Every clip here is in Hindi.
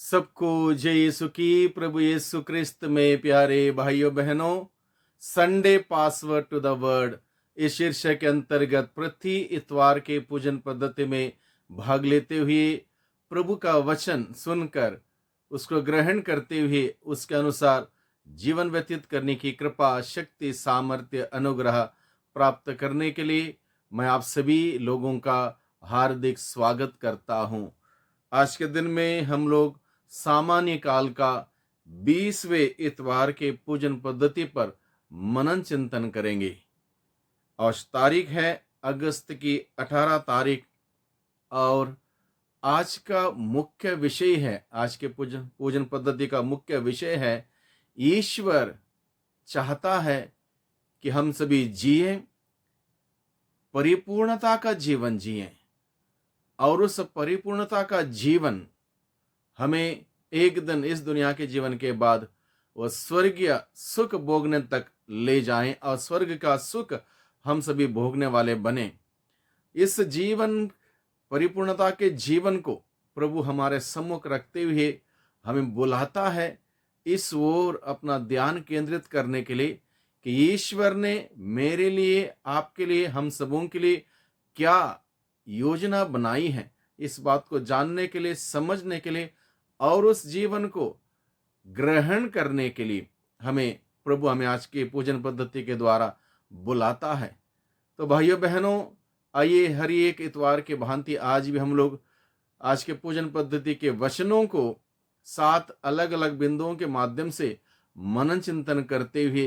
सबको जय यीशु की। प्रभु यीशु क्रिस्त में प्यारे भाइयों बहनों, Sunday password to the word इस शीर्षक के अंतर्गत प्रति इतवार के पूजन पद्धति में भाग लेते हुए प्रभु का वचन सुनकर उसको ग्रहण करते हुए उसके अनुसार जीवन व्यतीत करने की कृपा, शक्ति, सामर्थ्य, अनुग्रह प्राप्त करने के लिए मैं आप सभी लोगों का हार्दिक स्वागत करता हूं। आज के दिन में हम लोग सामान्य काल का 20वें इतवार के पूजन पद्धति पर मनन चिंतन करेंगे। आज तारीख है अगस्त की 18 तारीख और आज का मुख्य विषय है, आज के पूजन पूजन पद्धति का मुख्य विषय है, ईश्वर चाहता है कि हम सभी जिए, परिपूर्णता का जीवन जिए और उस परिपूर्णता का जीवन हमें एक दिन इस दुनिया के जीवन के बाद वह स्वर्गीय सुख भोगने तक ले जाएं और स्वर्ग का सुख हम सभी भोगने वाले बने। इस जीवन परिपूर्णता के जीवन को प्रभु हमारे सम्मुख रखते हुए हमें बुलाता है इस ओर अपना ध्यान केंद्रित करने के लिए कि ईश्वर ने मेरे लिए, आपके लिए, हम सबों के लिए क्या योजना बनाई है। इस बात को जानने के लिए, समझने के लिए और उस जीवन को ग्रहण करने के लिए प्रभु हमें आज की पूजन पद्धति के द्वारा बुलाता है। तो भाइयों बहनों, आइए हर एक इतवार के भांति आज भी हम लोग आज के पूजन पद्धति के वचनों को 7 अलग अलग बिंदुओं के माध्यम से मनन चिंतन करते हुए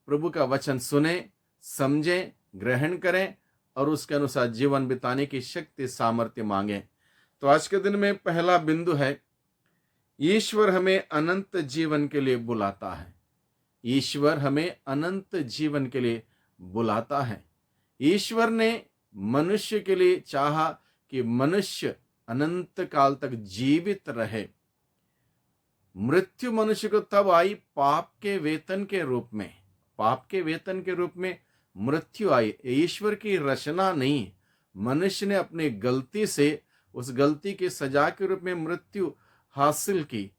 प्रभु का वचन सुने, समझें, ग्रहण करें और उसके अनुसार जीवन बिताने की शक्ति, सामर्थ्य मांगे। तो आज के दिन में पहला बिंदु है, ईश्वर हमें अनंत जीवन के लिए बुलाता है। ईश्वर हमें अनंत जीवन के लिए बुलाता है। ईश्वर ने मनुष्य के लिए चाहा कि मनुष्य अनंत काल तक जीवित रहे। मृत्यु मनुष्य को तब आई पाप के वेतन के रूप में, पाप के वेतन के रूप में मृत्यु आई। ईश्वर की रचना नहीं, मनुष्य ने अपनी गलती से उस गलती की सजा के रूप में मृत्यु हासिल की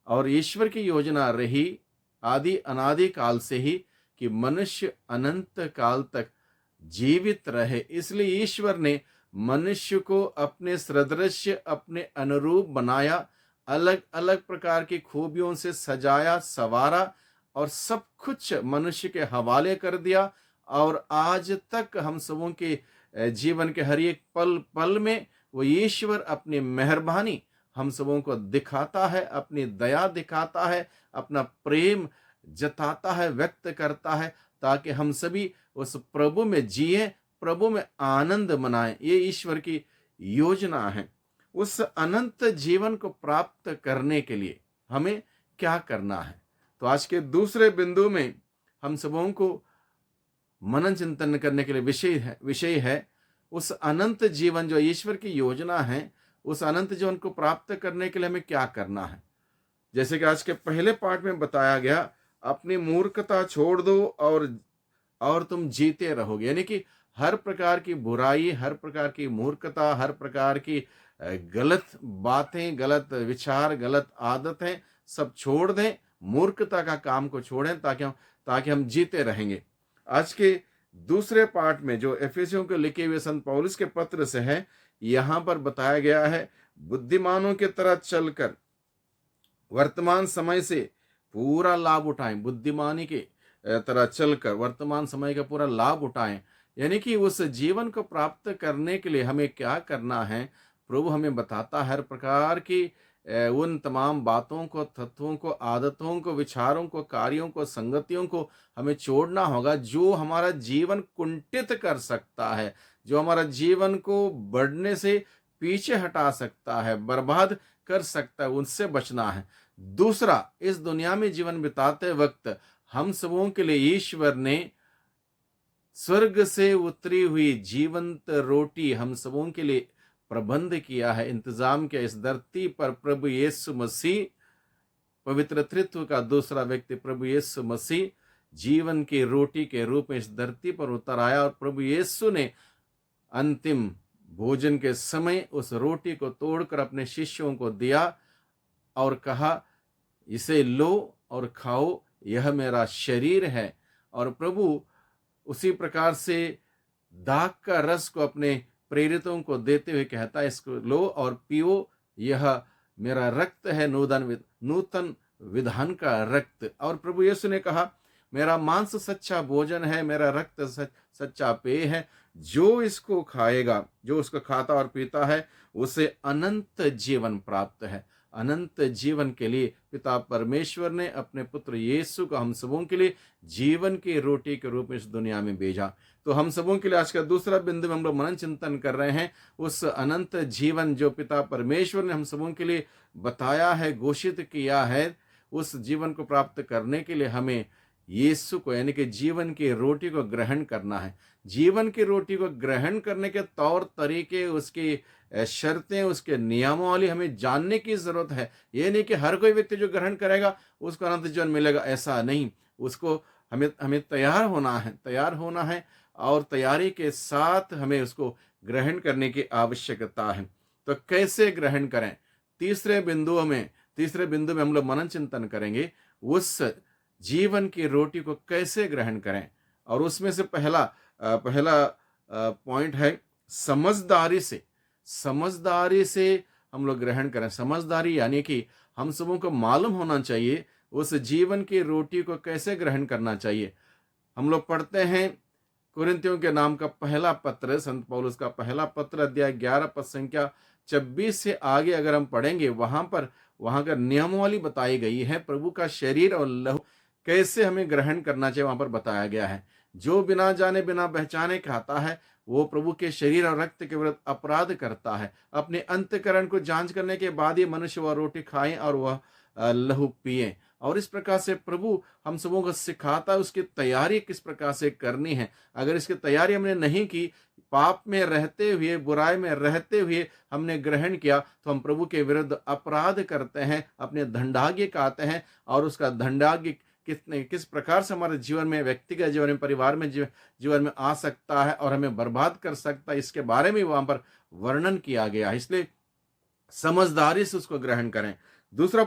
और ईश्वर की योजना रही आदि अनादि काल से ही कि मनुष्य अनंत काल तक जीवित रहे। इसलिए ईश्वर ने मनुष्य को अपने सदृश, अपने अनुरूप बनाया, अलग अलग प्रकार की खूबियों से सजाया, संवारा और सब कुछ मनुष्य के हवाले कर दिया। और आज तक हम सबों के जीवन के हर एक पल पल में वो ईश्वर अपनी मेहरबानी हम सबों को दिखाता है, अपनी दया दिखाता है, अपना प्रेम जताता है, व्यक्त करता है, ताकि हम सभी उस प्रभु में जिए, प्रभु में आनंद मनाएं। ये ईश्वर की योजना है। उस अनंत जीवन को प्राप्त करने के लिए हमें क्या करना है? तो आज के दूसरे बिंदु में हम सबों को मनन चिंतन करने के लिए विषय है उस अनंत जीवन जो ईश्वर की योजना है, उस अनंत जीवन को प्राप्त करने के लिए हमें क्या करना है। जैसे कि आज के पहले पाठ में बताया गया, अपनी मूर्खता छोड़ दो और तुम जीते रहोगे। यानी कि हर प्रकार की बुराई, हर प्रकार की मूर्खता, हर प्रकार की गलत बातें, गलत विचार, गलत आदतें सब छोड़ दें, मूर्खता का काम को छोड़ें ताकि हम जीते रहेंगे। आज के दूसरे पाठ में जो एफेसियों को लिखे हुए संत पौलुस के पत्र से है, यहां पर बताया गया है, बुद्धिमानों की तरह चलकर वर्तमान समय से पूरा लाभ उठाएं। बुद्धिमानी की तरह चलकर वर्तमान समय का पूरा लाभ उठाएं। यानी कि उस जीवन को प्राप्त करने के लिए हमें क्या करना है, प्रभु हमें बताता है। हर प्रकार की उन तमाम बातों को, तत्वों को, आदतों को, विचारों को, कार्यों को, संगतियों को हमें छोड़ना होगा जो हमारा जीवन कुंठित कर सकता है, जो हमारा जीवन को बढ़ने से पीछे हटा सकता है, बर्बाद कर सकता है, उनसे बचना है। दूसरा, इस दुनिया में जीवन बिताते वक्त हम सबों के लिए ईश्वर ने स्वर्ग से उतरी हुई जीवंत रोटी हम सबों के लिए प्रबंध किया है, इंतजाम किया। इस धरती पर प्रभु यीशु मसीह, पवित्र त्रित्व का दूसरा व्यक्ति प्रभु यीशु मसीह जीवन की रोटी के रूप में इस धरती पर उतर आया और प्रभु यीशु ने अंतिम भोजन के समय उस रोटी को तोड़कर अपने शिष्यों को दिया और कहा, इसे लो और खाओ, यह मेरा शरीर है। और प्रभु उसी प्रकार से दाख का रस को अपने प्रेरितों को देते हुए कहता है, इसको लो और पियो, यह मेरा रक्त है, नूतन विधान का रक्त। और प्रभु यीशु ने कहा, मेरा मांस सच्चा भोजन है, मेरा रक्त सच्चा पेय है, जो इसको खाएगा, जो उसको खाता और पीता है, उसे अनंत जीवन प्राप्त है। अनंत जीवन के लिए पिता परमेश्वर ने अपने पुत्र यीशु को हम सबों के लिए जीवन की रोटी के रूप में इस दुनिया में भेजा। तो हम सबों के लिए आज का दूसरा बिंदु में हम लोग मनन चिंतन कर रहे हैं, उस अनंत जीवन जो पिता परमेश्वर ने हम सबों के लिए बताया है, घोषित किया है, उस जीवन को प्राप्त करने के लिए हमें यीशु को यानी कि जीवन की रोटी को ग्रहण करना है। जीवन की रोटी को ग्रहण करने के तौर तरीके, उसकी शर्तें, उसके नियमावली हमें जानने की जरूरत है। ये नहीं कि हर कोई व्यक्ति जो ग्रहण करेगा उसको अनंत जीवन मिलेगा, ऐसा नहीं। उसको हमें तैयार होना है और तैयारी के साथ हमें उसको ग्रहण करने की आवश्यकता है। तो कैसे ग्रहण करें? तीसरे बिंदु में हम लोग मनन चिंतन करेंगे, उस जीवन की रोटी को कैसे ग्रहण करें। और उसमें से पहला पॉइंट है समझदारी से हम लोग ग्रहण करें। समझदारी यानी कि हम सबों को मालूम होना चाहिए उस जीवन की रोटी को कैसे ग्रहण करना चाहिए। हम लोग पढ़ते हैं कुरिन्थियों के नाम का पहला पत्र, संत पौलुस का पहला पत्र, अध्याय 11 पद संख्या 26 से आगे अगर हम पढ़ेंगे, वहां का नियमावली बताई गई है। प्रभु का शरीर और लहू कैसे हमें ग्रहण करना चाहिए वहां पर बताया गया है। जो बिना जाने बिना पहचाने खाता है, वो प्रभु के शरीर और रक्त के विरुद्ध अपराध करता है। अपने अंतःकरण को जांच करने के बाद ही मनुष्य वह रोटी खाए और वह लहू पिए। और इस प्रकार से प्रभु हम सबों को सिखाता है उसकी तैयारी किस प्रकार से करनी है। अगर इसकी तैयारी हमने नहीं की, पाप में रहते हुए, बुराई में रहते हुए हमने ग्रहण किया, तो हम प्रभु के विरुद्ध अपराध करते हैं, अपने दंडाज्ञ कहते हैं। और उसका दंडाज्ञ किस प्रकार से हमारे जीवन में, व्यक्तिगत जीवन में, परिवार में, जीवन में आ सकता है और हमें बर्बाद कर सकता है, इसके बारे में वहां पर वर्णन किया गया है। इसलिए समझदारी से उसको ग्रहण करें। दूसरा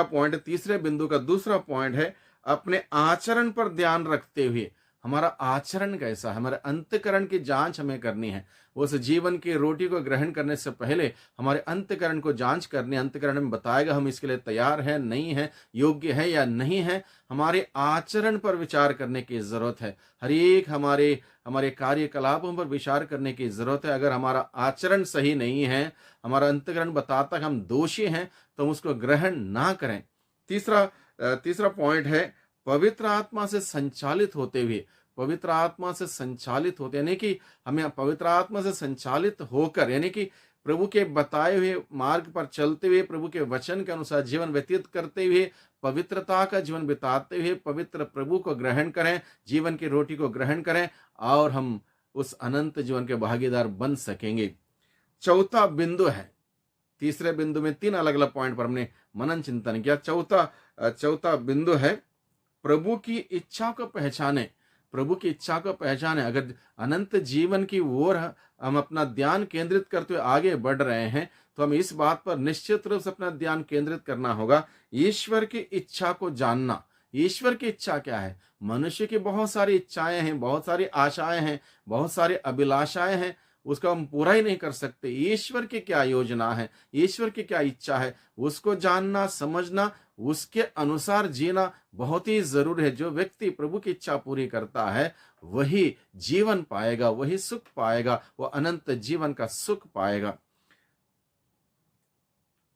पॉइंट, तीसरे बिंदु का दूसरा पॉइंट है, अपने आचरण पर ध्यान रखते हुए। हमारा आचरण कैसा है, हमारे अंतःकरण की जांच हमें करनी है। उस जीवन की रोटी को ग्रहण करने से पहले हमारे अंतःकरण को जांच करनी। अंतःकरण में बताएगा हम इसके लिए तैयार है, नहीं है, योग्य है या नहीं है। हमारे आचरण पर विचार करने की जरूरत है। हर एक हमारे कार्यकलापों पर विचार करने की जरूरत है। अगर हमारा आचरण सही नहीं है, हमारा अंतःकरण बताता है हम दोषी हैं, तो हम उसको ग्रहण ना करें। तीसरा पॉइंट है, पवित्र आत्मा से संचालित होते यानी कि हमें पवित्र आत्मा से संचालित होकर, यानी कि प्रभु के बताए हुए मार्ग पर चलते हुए, प्रभु के वचन के अनुसार जीवन व्यतीत करते हुए, पवित्रता का जीवन बिताते हुए पवित्र प्रभु को ग्रहण करें, जीवन की रोटी को ग्रहण करें, और हम उस अनंत जीवन के भागीदार बन सकेंगे। चौथा बिंदु है, तीसरे बिंदु में 3 अलग अलग पॉइंट पर हमने मनन चिंतन किया। चौथा बिंदु है, प्रभु की इच्छा को पहचाने। अगर अनंत जीवन की ओर हम अपना ध्यान केंद्रित करते हुए आगे बढ़ रहे हैं, तो हमें इस बात पर निश्चित रूप से अपना ध्यान केंद्रित करना होगा, ईश्वर की इच्छा को जानना। ईश्वर की इच्छा क्या है? मनुष्य की बहुत सारी इच्छाएं हैं, बहुत सारी आशाएं हैं, बहुत सारी अभिलाषाएं हैं, उसको हम पूरा ही नहीं कर सकते। ईश्वर की क्या योजना है, ईश्वर की क्या इच्छा है, उसको जानना, समझना, उसके अनुसार जीना बहुत ही जरूरी है। जो व्यक्ति प्रभु की इच्छा पूरी करता है, वही जीवन पाएगा, वही सुख पाएगा, वो अनंत जीवन का सुख पाएगा।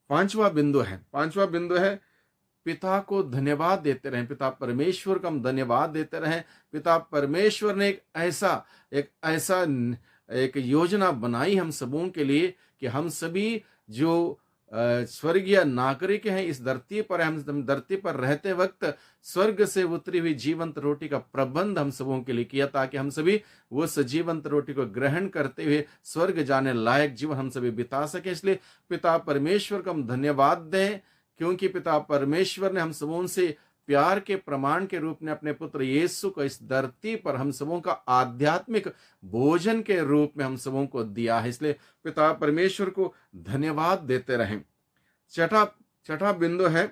पांचवा बिंदु है, पिता को धन्यवाद देते रहें। पिता परमेश्वर को हम धन्यवाद देते रहें। पिता परमेश्वर ने एक योजना बनाई हम सबों के लिए कि हम सभी जो स्वर्गीय नागरिक हैं, इस धरती पर हम धरती पर रहते वक्त स्वर्ग से उतरी हुई जीवंत रोटी का प्रबंध हम सबों के लिए किया, ताकि हम सभी उस जीवंत रोटी को ग्रहण करते हुए स्वर्ग जाने लायक जीवन हम सभी बिता सके। इसलिए पिता परमेश्वर को हम धन्यवाद दें, क्योंकि पिता परमेश्वर ने हम सबों से प्यार के प्रमाण के रूप में अपने पुत्र यीशु को इस धरती पर हम सबों का आध्यात्मिक भोजन के रूप में हम सबों को दिया है। इसलिए पिता परमेश्वर को धन्यवाद देते रहें। छठा छठा बिंदु है,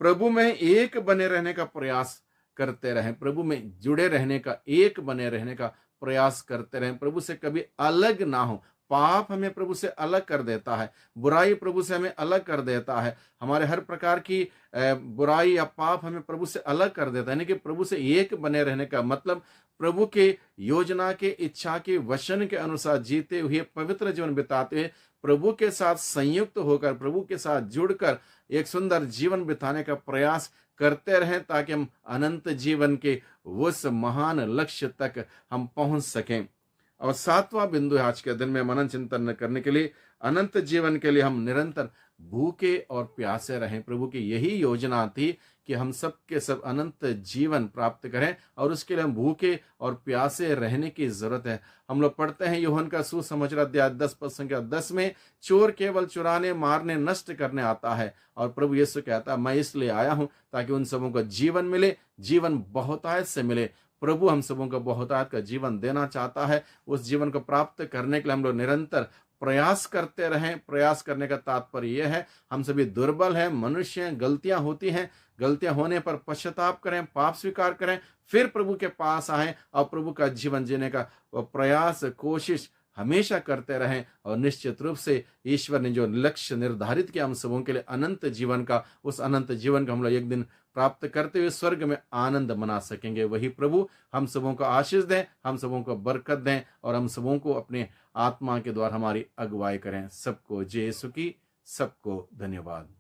प्रभु में एक बने रहने का प्रयास करते रहें। प्रभु में जुड़े रहने का, एक बने रहने का प्रयास करते रहें। प्रभु से कभी अलग ना हो। पाप हमें प्रभु से अलग कर देता है, बुराई प्रभु से हमें अलग कर देता है। हमारे हर प्रकार की बुराई या पाप हमें प्रभु से अलग कर देता है। यानी कि प्रभु से एक बने रहने का मतलब प्रभु के योजना के, इच्छा के, वचन के अनुसार जीते हुए, पवित्र जीवन बिताते हुए, प्रभु के साथ संयुक्त होकर, प्रभु के साथ जुड़कर एक सुंदर जीवन बिताने का प्रयास करते रहें, ताकि हम अनंत जीवन के उस महान लक्ष्य तक हम पहुंच सकें। और सातवां बिंदु है आज के दिन में मनन चिंतन करने के लिए, अनंत जीवन के लिए हम निरंतर भूखे और प्यासे रहें। प्रभु की यही योजना थी कि हम सब के सब अनंत जीवन प्राप्त करें, और उसके लिए हम भूखे और प्यासे रहने की जरूरत है। हम लोग पढ़ते हैं यूहन्ना का सुसमाचार अध्याय 10 पद संख्या 10 में, चोर केवल चुराने, मारने, नष्ट करने आता है, और प्रभु यीशु कहता है मैं इसलिए आया हूं ताकि उन सबों को जीवन मिले, जीवन बहुतायत से मिले। प्रभु हम सबों को बहुतायत का जीवन देना चाहता है। उस जीवन को प्राप्त करने के लिए हम लोग निरंतर प्रयास करते रहें। प्रयास करने का तात्पर्य यह है, हम सभी दुर्बल हैं, मनुष्य हैं, गलतियां होती हैं। गलतियां होने पर पश्चाताप करें, पाप स्वीकार करें, फिर प्रभु के पास आएं और प्रभु का जीवन जीने का प्रयास, कोशिश हमेशा करते रहें। और निश्चित रूप से ईश्वर ने जो लक्ष्य निर्धारित किया हम सबों के लिए अनंत जीवन का, उस अनंत जीवन का हम लोग एक दिन प्राप्त करते हुए स्वर्ग में आनंद मना सकेंगे। वही प्रभु हम सबों को आशीष दें, हम सबों को बरकत दें, और हम सबों को अपने आत्मा के द्वारा हमारी अगुवाई करें। सबको जय यीशु की, सबको धन्यवाद।